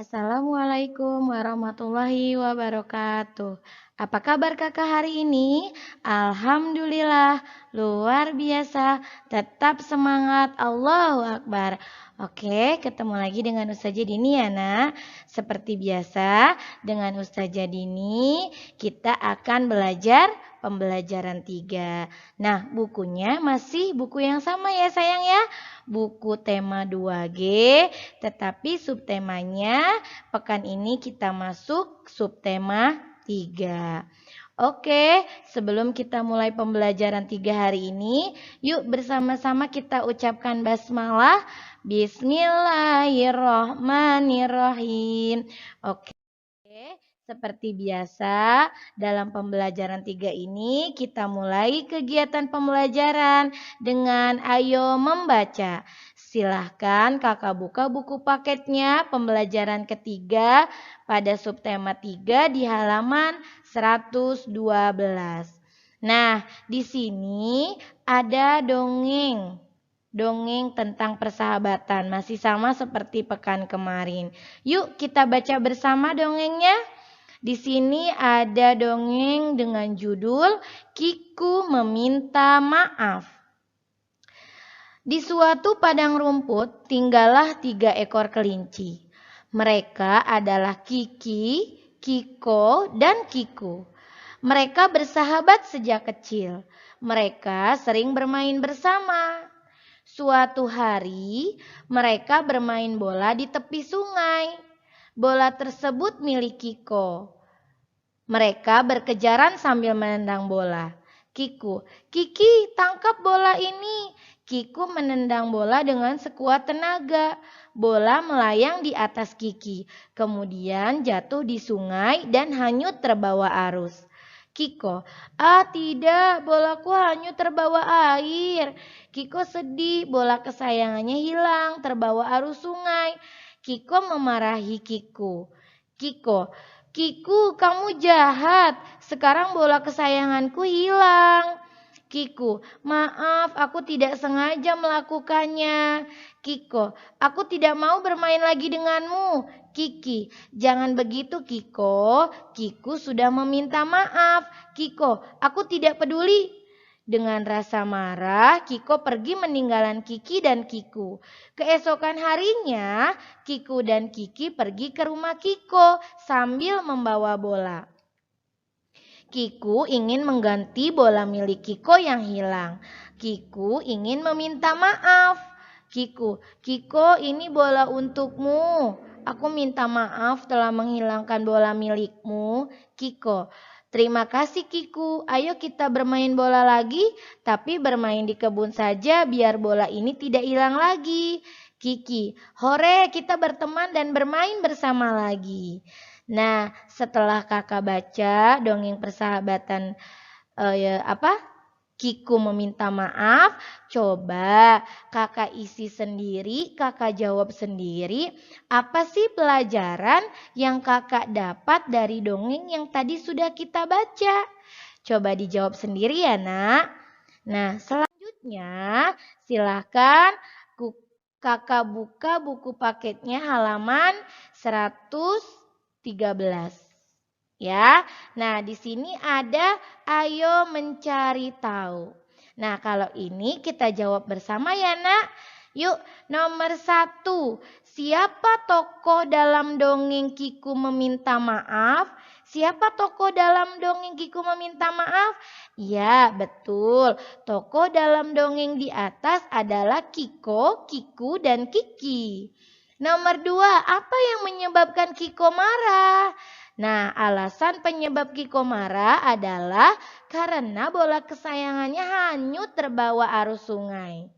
Assalamualaikum warahmatullahi wabarakatuh. Apa kabar kakak hari ini? Alhamdulillah, luar biasa. Tetap semangat, Allahu Akbar. Oke, ketemu lagi dengan Ustazah Dini ya nak. Seperti biasa, dengan Ustazah Dini kita akan belajar pembelajaran 3. Nah, bukunya masih buku yang sama ya sayang ya. Buku tema 2G, tetapi subtemanya pekan ini kita masuk subtema 3. Oke, sebelum kita mulai pembelajaran 3 hari ini, yuk bersama-sama kita ucapkan basmalah. Bismillahirrohmanirrohim. Oke. Seperti biasa, dalam pembelajaran 3 ini kita mulai kegiatan pembelajaran dengan ayo membaca. Silahkan kakak buka buku paketnya pembelajaran ketiga pada subtema 3 di halaman 112. Nah, di sini ada dongeng. Dongeng tentang persahabatan, masih sama seperti pekan kemarin. Yuk kita baca bersama dongengnya. Di sini ada dongeng dengan judul Kiku Meminta Maaf. Di suatu padang rumput tinggallah 3 ekor kelinci. Mereka adalah Kiki, Kiko, dan Kiku. Mereka bersahabat sejak kecil. Mereka sering bermain bersama. Suatu hari, mereka bermain bola di tepi sungai. Bola tersebut milik Kiko. Mereka berkejaran sambil menendang bola. Kiku, Kiki, tangkap bola ini. Kiku menendang bola dengan sekuat tenaga. Bola melayang di atas Kiki, kemudian jatuh di sungai dan hanyut terbawa arus. Kiko, tidak, bolaku hanyut terbawa air. Kiko sedih, bola kesayangannya hilang terbawa arus sungai. Kiko memarahi Kiku. Kiku, kamu jahat. Sekarang bola kesayanganku hilang. Kiku, maaf, aku tidak sengaja melakukannya. Kiko, aku tidak mau bermain lagi denganmu. Kiki, jangan begitu Kiko. Kiku sudah meminta maaf. Kiko, aku tidak peduli. Dengan rasa marah, Kiko pergi meninggalkan Kiki dan Kiku. Keesokan harinya, Kiku dan Kiki pergi ke rumah Kiko sambil membawa bola. Kiku ingin mengganti bola milik Kiko yang hilang. Kiku ingin meminta maaf. Kiko, ini bola untukmu. Aku minta maaf telah menghilangkan bola milikmu. Kiko, terima kasih Kiku. Ayo kita bermain bola lagi, tapi bermain di kebun saja biar bola ini tidak hilang lagi. Kiki, hore, kita berteman dan bermain bersama lagi. Nah, setelah kakak baca dongeng persahabatan Kiku meminta maaf, coba kakak isi sendiri, kakak jawab sendiri. Apa sih pelajaran yang kakak dapat dari dongeng yang tadi sudah kita baca? Coba dijawab sendiri ya nak. Nah, selanjutnya silahkan kakak buka buku paketnya halaman 113. Ya, nah di sini ada ayo mencari tahu. Nah kalau ini kita jawab bersama ya nak. Yuk nomor 1. Siapa tokoh dalam dongeng Kiku meminta maaf? Siapa tokoh dalam dongeng Kiku meminta maaf? Ya betul, tokoh dalam dongeng di atas adalah Kiko, Kiku, dan Kiki. Nomor 2, apa yang menyebabkan Kiko marah? Nah, alasan penyebab Kiko marah adalah karena bola kesayangannya hanyut terbawa arus sungai.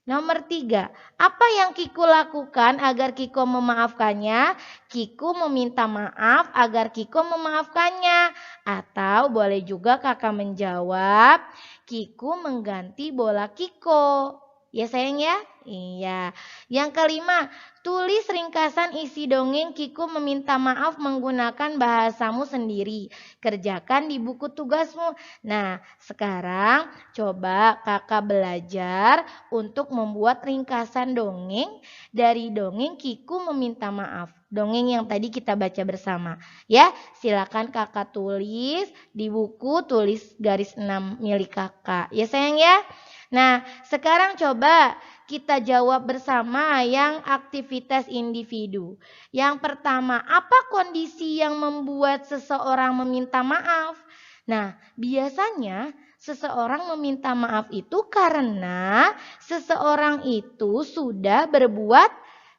Nomor 3, apa yang Kiko lakukan agar Kiko memaafkannya? Kiko meminta maaf agar Kiko memaafkannya. Atau boleh juga kakak menjawab, Kiko mengganti bola Kiko. Ya sayang ya, Iya. Yang kelima, tulis ringkasan isi dongeng Kiku meminta maaf menggunakan bahasamu sendiri. Kerjakan di buku tugasmu. Nah, sekarang coba kakak belajar untuk membuat ringkasan dongeng dari dongeng Kiku meminta maaf. Dongeng yang tadi kita baca bersama. Ya, silakan kakak tulis di buku, tulis garis 6 milik kakak. Ya sayang ya. Nah, sekarang coba kita jawab bersama yang aktivitas individu. Yang pertama, apa kondisi yang membuat seseorang meminta maaf? Nah, biasanya seseorang meminta maaf itu karena seseorang itu sudah berbuat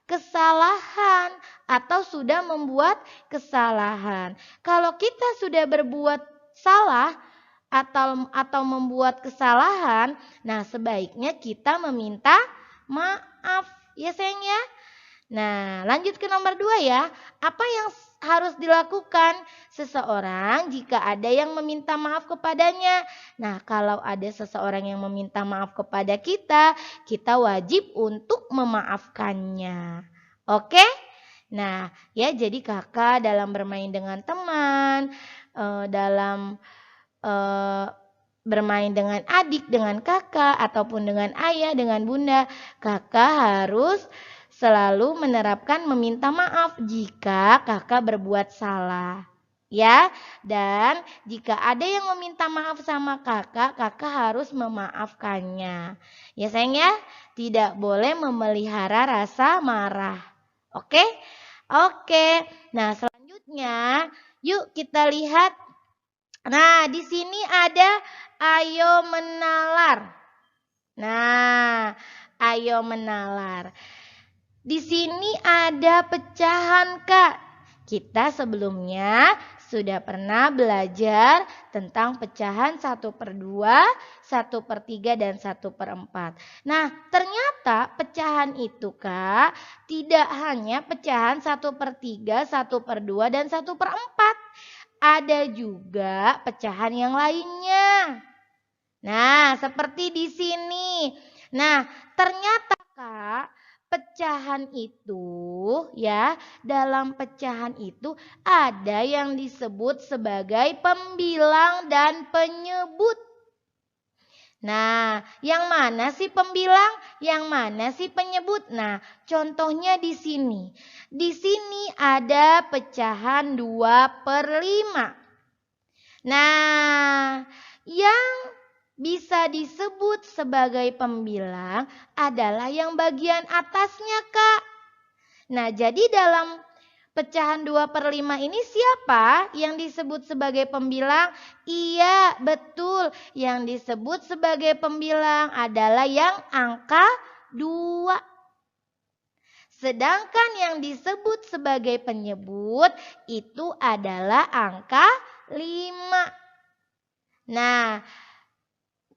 kesalahan atau sudah membuat kesalahan. Kalau kita sudah berbuat salah atau membuat kesalahan, nah sebaiknya kita meminta maaf ya sayang ya. Nah, lanjut ke nomor 2 ya. Apa yang harus dilakukan seseorang jika ada yang meminta maaf kepadanya? Nah, kalau ada seseorang yang meminta maaf kepada kita, kita wajib untuk memaafkannya. Oke? Nah, ya jadi kakak dalam bermain dengan teman, dalam bermain dengan adik, dengan kakak, ataupun dengan ayah, dengan bunda, kakak harus selalu menerapkan meminta maaf jika kakak berbuat salah. Ya, dan jika ada yang meminta maaf sama kakak, kakak harus memaafkannya. Ya sayang ya, tidak boleh memelihara rasa marah. Oke? Oke. Nah, selanjutnya yuk kita lihat. Nah, di sini ada ayo menalar. Nah, ayo menalar. Di sini ada pecahan, Kak. Kita sebelumnya sudah pernah belajar tentang pecahan 1/2, 1/3, dan 1/4. Nah, ternyata pecahan itu, Kak, tidak hanya pecahan 1/3, 1/2, dan 1/4. Ada juga pecahan yang lainnya. Nah, seperti di sini. Nah, ternyata Kak, pecahan itu ya, dalam pecahan itu ada yang disebut sebagai pembilang dan penyebut. Nah, yang mana sih pembilang? Yang mana sih penyebut? Nah, contohnya di sini. Di sini ada pecahan 2/5. Nah, yang bisa disebut sebagai pembilang adalah yang bagian atasnya, Kak. Nah, jadi dalam pecahan 2/5 ini siapa yang disebut sebagai pembilang? Iya, betul. Yang disebut sebagai pembilang adalah yang angka 2. Sedangkan yang disebut sebagai penyebut itu adalah angka 5. Nah,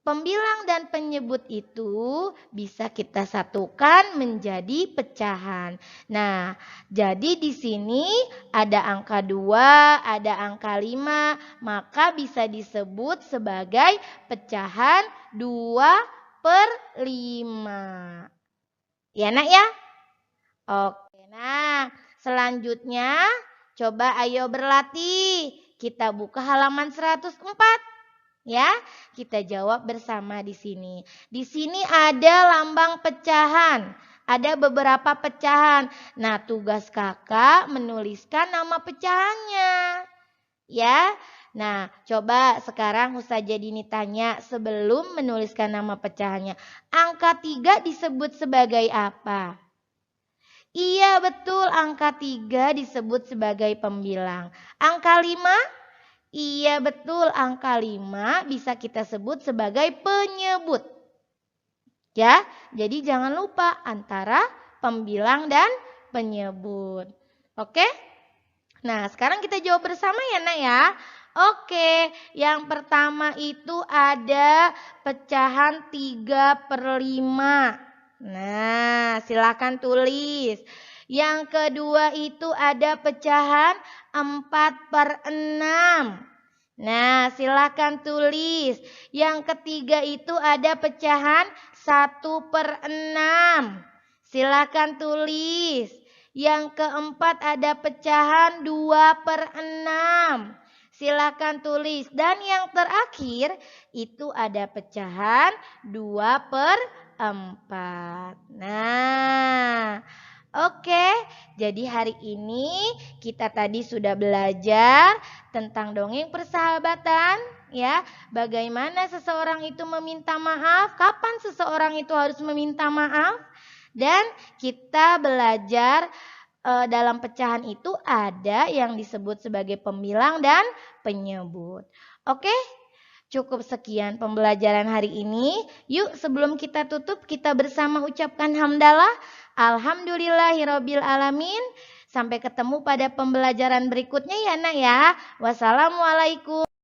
pembilang dan penyebut itu bisa kita satukan menjadi pecahan. Nah, jadi di sini ada angka 2, ada angka 5, maka bisa disebut sebagai pecahan 2/5. Ya, Nak ya? Oke, nah selanjutnya coba ayo berlatih. Kita buka halaman 104. Ya, kita jawab bersama di sini. Di sini ada lambang pecahan. Ada beberapa pecahan. Nah, tugas kakak menuliskan nama pecahannya. Ya. Nah, coba sekarang Ustazah Dini tanya sebelum menuliskan nama pecahannya. Angka 3 disebut sebagai apa? Iya, betul, angka 3 disebut sebagai pembilang. Angka 5? Iya, betul, angka 5 bisa kita sebut sebagai penyebut. Ya, jadi jangan lupa antara pembilang dan penyebut. Oke? Nah, sekarang kita jawab bersama ya, Nak ya. Oke, yang pertama itu ada pecahan 3/5. Nah, silakan tulis. Yang kedua itu ada pecahan 4/6. Nah, silakan tulis. Yang ketiga itu ada pecahan 1/6. Silakan tulis. Yang keempat ada pecahan 2/6. Silakan tulis. Dan yang terakhir itu ada pecahan 2/4. Nah, oke. Jadi hari ini kita tadi sudah belajar tentang dongeng persahabatan, ya. Bagaimana seseorang itu meminta maaf, kapan seseorang itu harus meminta maaf, dan kita belajar dalam pecahan itu ada yang disebut sebagai pembilang dan penyebut. Oke? Cukup sekian pembelajaran hari ini. Yuk sebelum kita tutup kita bersama ucapkan hamdalah. Alhamdulillahirabbil alamin. Sampai ketemu pada pembelajaran berikutnya ya nak ya. Wassalamualaikum.